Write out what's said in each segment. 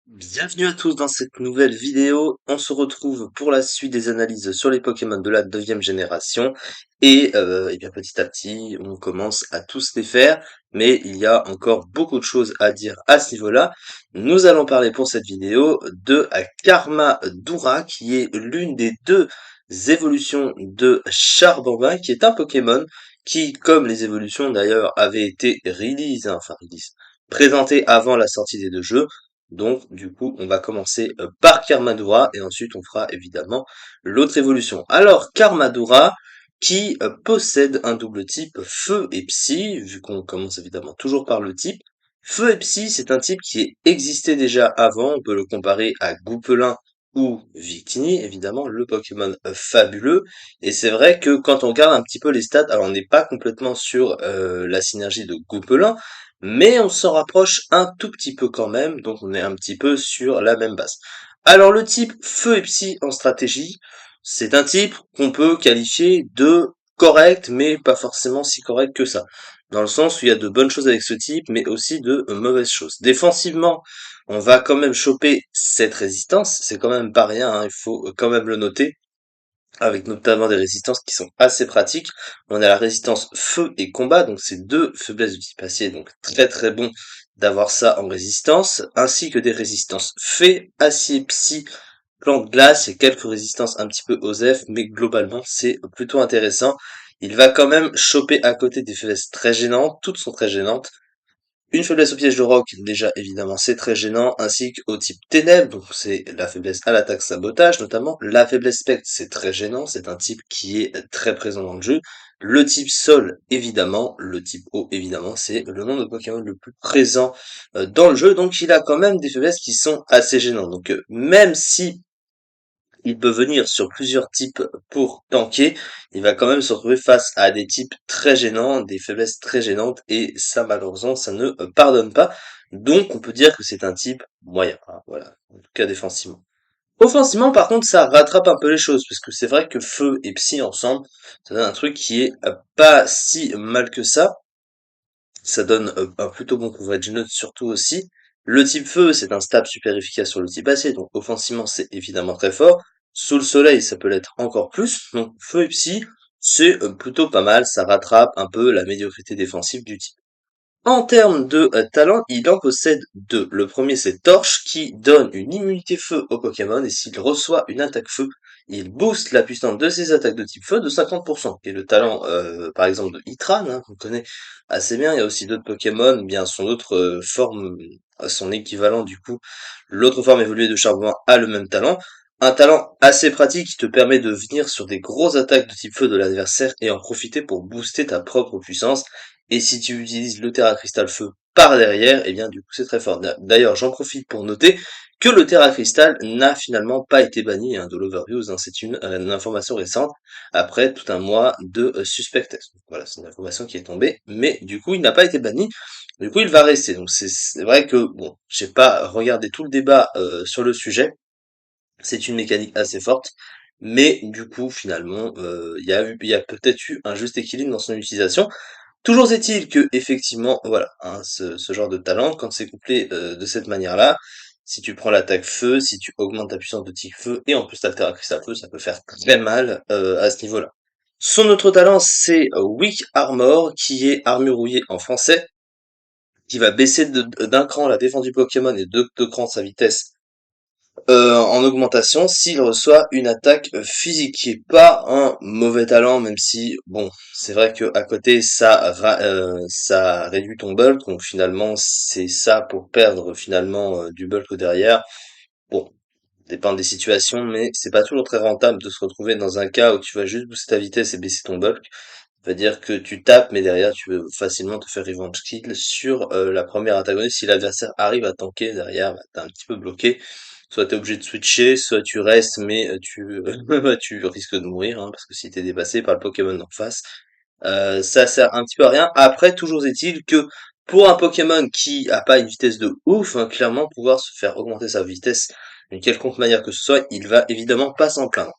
Bienvenue à tous dans cette nouvelle vidéo. On se retrouve pour la suite des analyses sur les Pokémon de la 9e génération. Et bien petit à petit, on commence à tous les faire. Mais il y a encore beaucoup de choses à dire à ce niveau-là. Nous allons parler pour cette vidéo de Karmadura, qui est l'une des deux évolutions de Charbamba, qui est un Pokémon qui, comme les évolutions d'ailleurs, avait été présenté avant la sortie des deux jeux. Donc, du coup, on va commencer par Karmadura et ensuite on fera évidemment l'autre évolution. Alors, Karmadura, qui possède un double type Feu et Psy, vu qu'on commence évidemment toujours par le type. Feu et Psy, c'est un type qui existait déjà avant, on peut le comparer à Goupelin ou Victini, évidemment, le Pokémon fabuleux. Et c'est vrai que quand on regarde un petit peu les stats, alors on n'est pas complètement sur la synergie de Goupelin, mais on s'en rapproche un tout petit peu quand même, donc on est un petit peu sur la même base. Alors le type Feu et Psy en stratégie, c'est un type qu'on peut qualifier de correct, mais pas forcément si correct que ça. Dans le sens où il y a de bonnes choses avec ce type, mais aussi de mauvaises choses. Défensivement, on va quand même choper cette résistance, c'est quand même pas rien, hein, il faut quand même le noter avec notamment des résistances qui sont assez pratiques. On a la résistance feu et combat, donc c'est deux faiblesses du type acier, donc très très bon d'avoir ça en résistance, ainsi que des résistances fée, acier, psy, plante glace et quelques résistances un petit peu OSEF, mais globalement c'est plutôt intéressant. Il va quand même choper à côté des faiblesses très gênantes, toutes sont très gênantes, une faiblesse au piège de roc, déjà évidemment c'est très gênant, ainsi qu'au type ténèbres, donc c'est la faiblesse à l'attaque sabotage notamment. La faiblesse spectre, c'est très gênant, c'est un type qui est très présent dans le jeu. Le type sol, évidemment, le type eau, évidemment, c'est le nom de Pokémon le plus présent dans le jeu, donc il a quand même des faiblesses qui sont assez gênantes. Donc même si il peut venir sur plusieurs types pour tanker. Il va quand même se retrouver face à des types très gênants, des faiblesses très gênantes, et ça, malheureusement, ça ne pardonne pas. Donc, on peut dire que c'est un type moyen, hein, voilà, en tout cas défensivement. Offensivement, par contre, ça rattrape un peu les choses, parce que c'est vrai que Feu et Psy ensemble, ça donne un truc qui est pas si mal que ça. Ça donne un plutôt bon coverage neutre surtout aussi. Le type feu, c'est un stab super efficace sur le type acier, donc offensivement c'est évidemment très fort. Sous le soleil, ça peut l'être encore plus. Donc feu et psy, c'est plutôt pas mal, ça rattrape un peu la médiocrité défensive du type. En termes de talent, il en possède deux. Le premier, c'est Torche, qui donne une immunité feu au Pokémon, et s'il reçoit une attaque feu, il booste la puissance de ses attaques de type feu de 50%, qui est le talent, par exemple, de Hitran, hein, qu'on connaît assez bien. Il y a aussi d'autres Pokémon, bien son autre forme, son équivalent, du coup, l'autre forme évoluée de Charbon a le même talent. Un talent assez pratique qui te permet de venir sur des grosses attaques de type feu de l'adversaire et en profiter pour booster ta propre puissance. Et si tu utilises le Terra Crystal Feu par derrière, eh bien du coup c'est très fort. D'ailleurs, j'en profite pour noter que le Terra Crystal n'a finalement pas été banni hein, de l'Overuse. Hein, c'est une information récente après tout un mois de suspect test. Donc, voilà, c'est une information qui est tombée, mais du coup il n'a pas été banni. Du coup il va rester. Donc c'est vrai que bon, j'ai pas regardé tout le débat sur le sujet. C'est une mécanique assez forte. Mais du coup, finalement, il y a peut-être eu un juste équilibre dans son utilisation. Toujours est-il que effectivement, voilà, hein, ce genre de talent, quand c'est couplé de cette manière-là, si tu prends l'attaque feu, si tu augmentes ta puissance de tic feu, et en plus t'altères à cristal feu, ça peut faire très mal à ce niveau-là. Son autre talent, c'est Weak Armor, qui est armure rouillée en français, qui va baisser d'un cran la défense du Pokémon et de deux crans sa vitesse en augmentation s'il reçoit une attaque physique, qui est pas un mauvais talent, même si, bon, c'est vrai que à côté, ça réduit ton bulk, donc finalement, c'est ça pour perdre finalement du bulk derrière. Bon, dépend des situations, mais c'est pas toujours très rentable de se retrouver dans un cas où tu vas juste booster ta vitesse et baisser ton bulk. C'est-à-dire que tu tapes, mais derrière, tu peux facilement te faire revenge kill sur la première antagoniste. Si l'adversaire arrive à tanker derrière, bah, t'es un petit peu bloqué. Soit t'es obligé de switcher, soit tu restes, mais tu risques de mourir, hein, parce que si t'es dépassé par le Pokémon en face, ça sert un petit peu à rien. Après, toujours est-il que pour un Pokémon qui a pas une vitesse de ouf, hein, clairement, pouvoir se faire augmenter sa vitesse d'une quelconque manière que ce soit, il va évidemment pas s'en plaindre.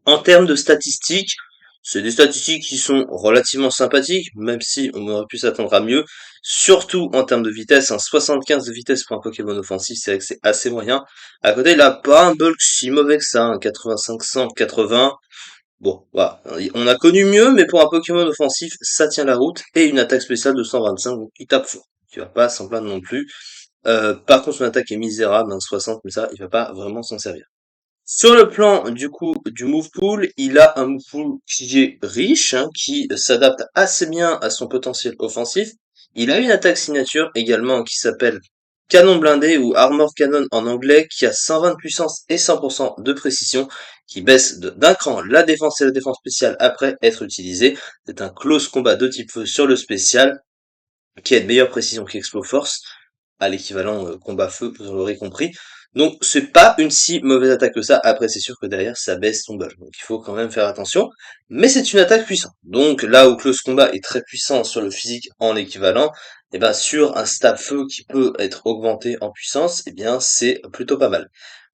En termes de statistiques, C'est des statistiques qui sont relativement sympathiques, même si on aurait pu s'attendre à mieux, surtout en termes de vitesse, 75 de vitesse pour un Pokémon offensif, c'est vrai que c'est assez moyen. À côté, il a pas un bulk si mauvais que ça, 85-180. Bon, voilà. On a connu mieux, mais pour un Pokémon offensif, ça tient la route, et une attaque spéciale de 125, donc il tape fort. Tu vas pas s'en plaindre non plus. Par contre, son attaque est misérable, 60, mais ça, il va pas vraiment s'en servir. Sur le plan du coup du move pool, il a un move pool qui est riche, qui s'adapte assez bien à son potentiel offensif. Il a une attaque signature également qui s'appelle Canon blindé ou Armor Cannon en anglais, qui a 120 de puissance et 100% de précision, qui baisse d'un cran la défense et la défense spéciale après être utilisé. C'est un close combat de type feu sur le spécial, qui a une meilleure précision qu'Explo Force, à l'équivalent combat feu, vous l'aurez compris. Donc c'est pas une si mauvaise attaque que ça. Après c'est sûr que derrière ça baisse son buff, donc il faut quand même faire attention. Mais c'est une attaque puissante. Donc là où Close Combat est très puissant sur le physique en équivalent, et ben sur un stab feu qui peut être augmenté en puissance, et bien c'est plutôt pas mal.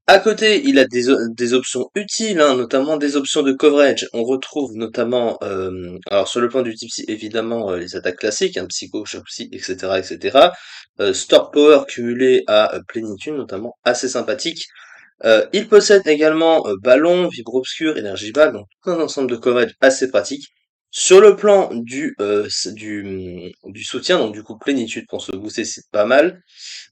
À côté, il a des options utiles, notamment des options de coverage. On retrouve notamment, alors sur le plan du type psy, évidemment, les attaques classiques, Psycho, Choc Psy, etc., etc. Store Power cumulé à Plénitude, notamment, assez sympathique. Il possède également Ballon, Vibre Obscur, Énergie Vague, donc tout un ensemble de coverage assez pratique. Sur le plan du soutien, donc du coup Plénitude pour se booster, c'est pas mal.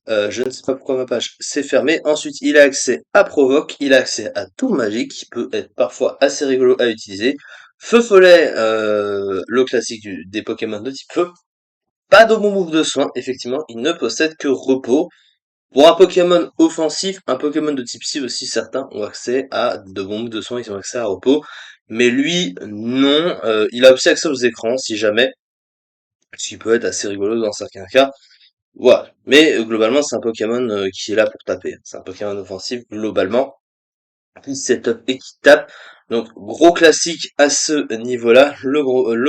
Je ne sais pas pourquoi ma page s'est fermée. Ensuite, il a accès à Provoque, il a accès à Tour Magique, qui peut être parfois assez rigolo à utiliser. Feu Follet, le classique des Pokémon de type Feu. Pas de bon move de soin, effectivement, il ne possède que Repos. Pour un Pokémon offensif, un Pokémon de type Psy aussi, certains ont accès à de bons moves de soin, ils ont accès à Repos. Mais lui, non. Il a aussi accès aux écrans, si jamais, ce qui peut être assez rigolo dans certains cas. Voilà. Mais globalement, c'est un Pokémon qui est là pour taper. C'est un Pokémon offensif, globalement, qui setup et qui tape. Donc, gros classique à ce niveau-là. Le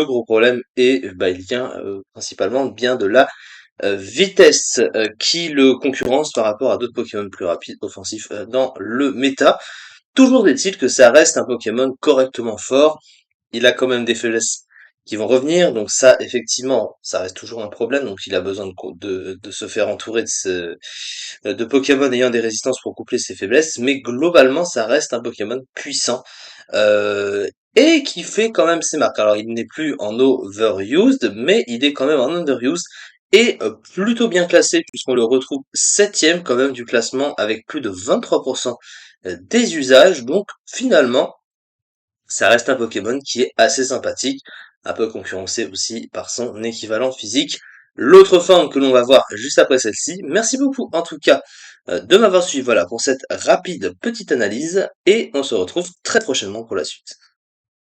gros problème est, bah, il vient principalement bien de la vitesse qui le concurrence par rapport à d'autres Pokémon plus rapides, offensifs dans le méta. Toujours est-il que ça reste un Pokémon correctement fort. Il a quand même des faiblesses qui vont revenir, donc ça, effectivement, ça reste toujours un problème, donc il a besoin de se faire entourer de Pokémon ayant des résistances pour coupler ses faiblesses, mais globalement, ça reste un Pokémon puissant, euh, et qui fait quand même ses marques. Alors, il n'est plus en overused, mais il est quand même en underused, et plutôt bien classé, puisqu'on le retrouve septième quand même du classement, avec plus de 23% des usages, donc finalement, ça reste un Pokémon qui est assez sympathique, un peu concurrencé aussi par son équivalent physique. L'autre forme que l'on va voir juste après celle-ci. Merci beaucoup en tout cas de m'avoir suivi, voilà, pour cette rapide petite analyse, et on se retrouve très prochainement pour la suite.